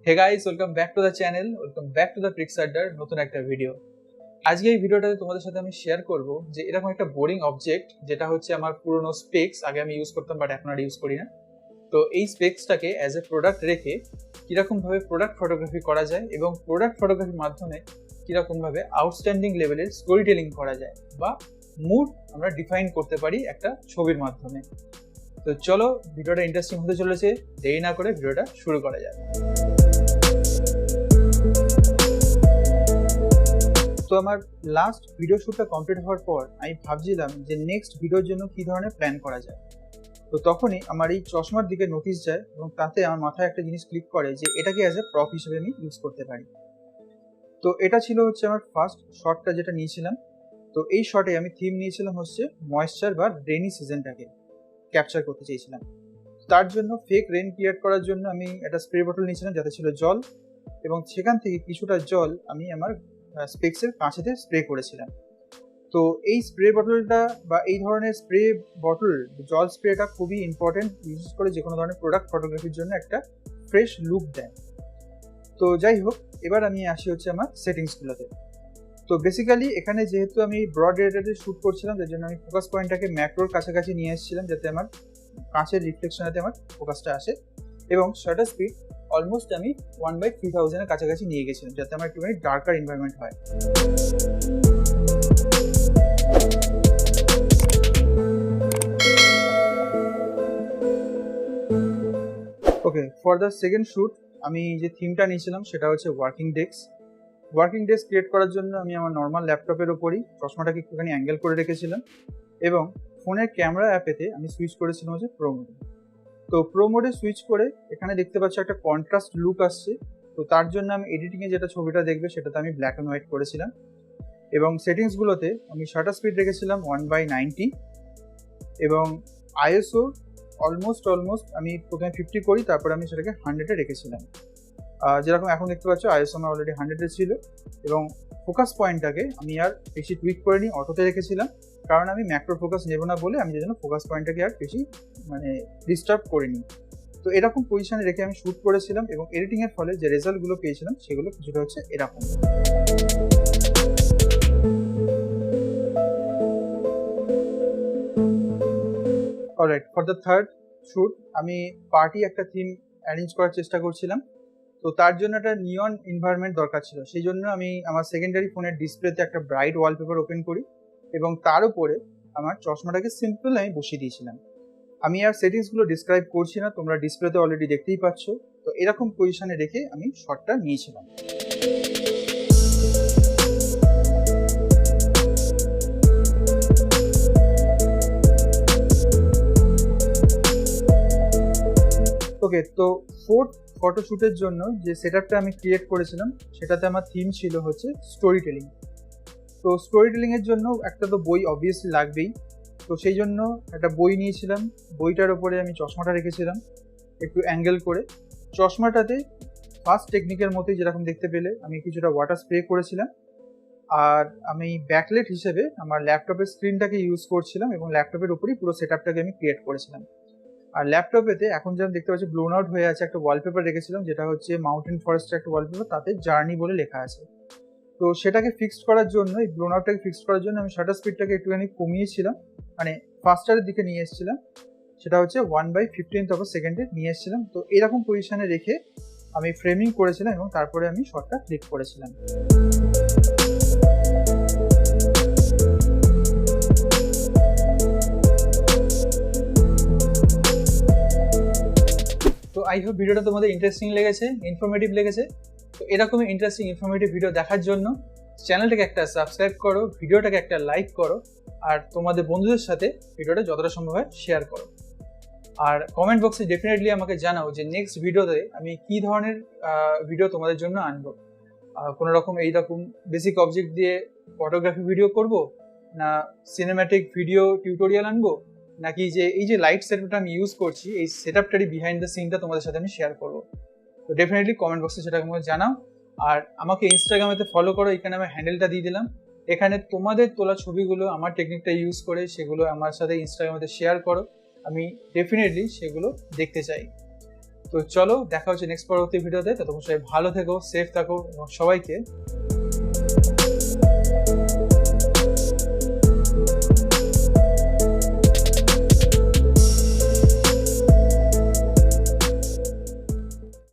Hey guys, welcome back to the channel. Welcome back to the PicsAddas নতুন একটা video. আজকে এই ভিডিওটাতে তোমাদের সাথে আমি শেয়ার করব যে এরকম একটা বোরিং অবজেক্ট যেটা হচ্ছে আমার পুরনো স্পেক্স, আগে আমি ইউজ করতাম বাট এখন আর ইউজ করি না। তো এই স্পেক্সটাকে অ্যাজ এ প্রোডাক্ট রেখে কিরকম ভাবে প্রোডাক্ট ফটোগ্রাফি করা যায় এবং প্রোডাক্ট ফটোগ্রাফির মাধ্যমে কিরকম ভাবে আউটস্ট্যান্ডিং লেভেলের স্টোরি টেলিং করা যায় বা মুড আমরা ডিফাইন করতে পারি একটা ছবির মাধ্যমে। তো চলো, ভিডিওটা ইন্টারেস্টিং হতে চলেছে, দেরি না করে ভিডিওটা শুরু করা যাক। তো আমার লাস্ট ভিডিও শ্যুটটা কমপ্লিট হওয়ার পর আমি ভাবছিলাম যে নেক্সট ভিডিওর জন্য কি ধরনের প্ল্যান করা যায়। তো তখনই আমার এই চশমার দিকে নোটিশ যায় এবং তাতে আমার মাথায় একটা জিনিস ক্লিক করে যে এটাকে অ্যাজ এ প্রপ হিসেবে আমি ইউজ করতে পারি। তো এটা ছিল হচ্ছে আমার ফার্স্ট শটটা যেটা নিয়েছিলাম। তো এই শটে আমি থিম নিয়েছিলাম হচ্ছে ময়েশ্চার বা রেনি সিজনটাকে ক্যাপচার করতে চেয়েছিলাম। তার জন্য ফেক রেন ক্রিয়েট করার জন্য আমি একটা স্প্রে বটল নিয়েছিলাম যাতে ছিল জল, এবং সেখান থেকে কিছুটা জল আমি আমার স্পেক্সের কাঁচেতে স্প্রে করেছিলাম। তো এই স্প্রে বটলটা বা এই ধরনের স্প্রে বটল জল স্প্রেটা খুবই ইম্পর্টেন্ট, বিশেষ করে যে কোনো ধরনের প্রোডাক্ট ফটোগ্রাফির জন্য একটা ফ্রেশ লুক দেয়। তো যাই হোক, এবার আমি আসি হচ্ছে আমার সেটিংসগুলোতে। তো বেসিক্যালি এখানে যেহেতু আমি ব্রড রেটে শ্যুট করছিলাম, যার জন্য আমি ফোকাস পয়েন্টটাকে ম্যাক্রোর কাছাকাছি নিয়ে এসেছিলাম যাতে আমার কাঁচের রিফ্লেকশনেতে আমার ফোকাসটা আসে, এবং শাটার স্পিড অলমোস্ট আমি 1/3000 এর কাছাকাছি নিয়ে গেছিলাম যাতে আমার একটুখানি ডার্কার এনভায়রনমেন্ট হয়। ওকে, ফর দ্য সেকেন্ড শ্যুট আমি যে থিমটা নিয়েছিলাম সেটা হচ্ছে working desk. Working desk create করার জন্য আমি আমার নর্মাল ল্যাপটপের ওপরই চশমাটাকে একটুখানি অ্যাঙ্গেল করে রেখেছিলাম, এবং ফোনের ক্যামেরা অ্যাপেতে আমি সুইচ করেছিলাম হচ্ছে প্রো মোডে। তো প্রো মোডে সুইচ করে এখানে দেখতে পাচ্ছি একটা কন্ট্রাস্ট লুক আসছে। তো তার জন্য আমি এডিটিংয়ে যেটা ছবিটা দেখবে সেটাতে আমি ব্ল্যাক অ্যান্ড হোয়াইট করেছিলাম, এবং সেটিংসগুলোতে আমি শাটার স্পিড রেখেছিলাম 1/90, এবং আইএসও অলমোস্ট আমি প্রথমে 50 করি, তারপরে আমি সেটাকে 100-এ রেখেছিলাম। যেরকম এখন দেখতে পাচ্ছ আইএসও আমার অলরেডি 100-এ ছিল, এবং ফোকাস পয়েন্টটাকে আমি আর বেশি টুইক করে নিই, অটোতে রেখেছিলাম, কারণ আমি ম্যাক্রো ফোকাস নেব না বলে আমি যে জন্য ফোকাস পয়েন্টটাকে আর বেশি ডিস্টার্ব করিনি। তো এরকম পজিশনে রেখে আমি শ্যুট করেছিলাম, এবং এডিটিংয়ের ফলে যে রেজাল্টগুলো পেয়েছিলাম সেগুলো কিছুটা হচ্ছে এরকম। Alright, for the third shoot আমি পার্টি একটা থিম অ্যারেঞ্জ করার চেষ্টা করছিলাম। তো তার জন্য একটা নিয়ন এনভায়রনমেন্ট দরকার ছিল, সেই জন্য আমি আমার সেকেন্ডারি ফোনের ডিসপ্লেতে একটা ব্রাইট ওয়ালপেপার ওপেন করি, এবং তার উপরে আমার চশমাটাকে সিম্পল আমি বসিয়ে দিয়েছিলাম। আমি আর সেটিংসগুলো ডিসক্রাইব করছি না, তোমরা ডিসপ্লেতে অলরেডি দেখতেই পাচ্ছ। তো এরকম পজিশনে রেখে আমি শটটা নিয়েছিলাম। ওকে, তো ফোর্থ ফটোশ্যুটের জন্য যে সেটআপটা আমি ক্রিয়েট করেছিলাম সেটাতে আমার থিম ছিল হচ্ছে স্টোরি টেলিং। তো স্টোরি টেলিং এর জন্য একটা তো বই অবভিয়াসলি লাগবেই। তো সেই জন্য একটা বই নিয়েছিলাম, বইটার ওপরে আমি চশমাটা রেখেছিলাম একটু অ্যাঙ্গেল করে। চশমাটাতে ফার্স্ট টেকনিকের মতোই যেরকম দেখতে পেলে আমি কিছুটা ওয়াটার স্প্রে করেছিলাম, আর আমি ব্যাকলাইট হিসেবে আমার ল্যাপটপের স্ক্রিনটাকে ইউজ করছিলাম, এবং ল্যাপটপের উপরেই পুরো সেটআপটাকে আমি ক্রিয়েট করেছিলাম। আর ল্যাপটপেতে এখন যেমন দেখতে পাচ্ছি ব্লোন আউট হয়ে আছে একটা ওয়ালপেপার রেখেছিলাম, যেটা হচ্ছে মাউন্টেন ফরেস্টের একটা ওয়ালপেপার, তাতে জার্নি বলে লেখা আছে। তো সেটাকে ফিক্সড করার জন্য, এই ব্লোন আউটটাকে ফিক্সড করার জন্য আমি শাটার স্পিডটাকে একটুখানি কমিয়েছিলাম, মানে ফাস্টারের দিকে নিয়ে এসেছিলাম, সেটা হচ্ছে 1/15 সেকেন্ডে নিয়ে এসেছিলাম। তো এরকম পজিশনে রেখে আমি ফ্রেমিং করেছিলাম, এবং তারপরে আমি শটটা ক্লিক করেছিলাম। তো আই হোপ ভিডিওটা তোমাদের ইন্টারেস্টিং লেগেছে, ইনফরমেটিভ লেগেছে। তো এরকমই ইন্টারেস্টিং ইনফরমেটিভ ভিডিও দেখার জন্য চ্যানেলটাকে একটা সাবস্ক্রাইব করো, ভিডিওটাকে একটা লাইক করো, আর তোমাদের বন্ধুদের সাথে ভিডিওটা যতটা সম্ভব হয় শেয়ার করো। আর কমেন্ট বক্সে ডেফিনেটলি আমাকে জানাও যে নেক্সট ভিডিওতে আমি কি ধরনের ভিডিও তোমাদের জন্য আনবো। কোনো রকম এইরকম বেসিক অবজেক্ট দিয়ে ফটোগ্রাফি ভিডিও করব, না সিনেম্যাটিক ভিডিও টিউটোরিয়াল আনবো, নাকি যে এই যে লাইট সেটআপটা আমি ইউজ করছি এই সেটআপটারই বিহাইন্ড দ্য সিনটা তোমাদের সাথে আমি শেয়ার করবো। তো ডেফিনেটলি কমেন্ট বক্সে সেটা আমাকে জানাও, আর আমাকে ইনস্টাগ্রামেতে ফলো করো, এখানে আমি হ্যান্ডেলটা দিয়ে দিলাম। এখানে তোমাদের তোলা ছবিগুলো আমার টেকনিকটা ইউজ করে সেগুলো আমার সাথে ইনস্টাগ্রামেতে শেয়ার করো, আমি ডেফিনেটলি সেগুলো দেখতে চাই। তো চলো দেখা হচ্ছে নেক্সট পরবর্তী ভিডিওতে। ততক্ষণ সবাই ভালো থেকো, সেফ থাকো এবং সবাইকে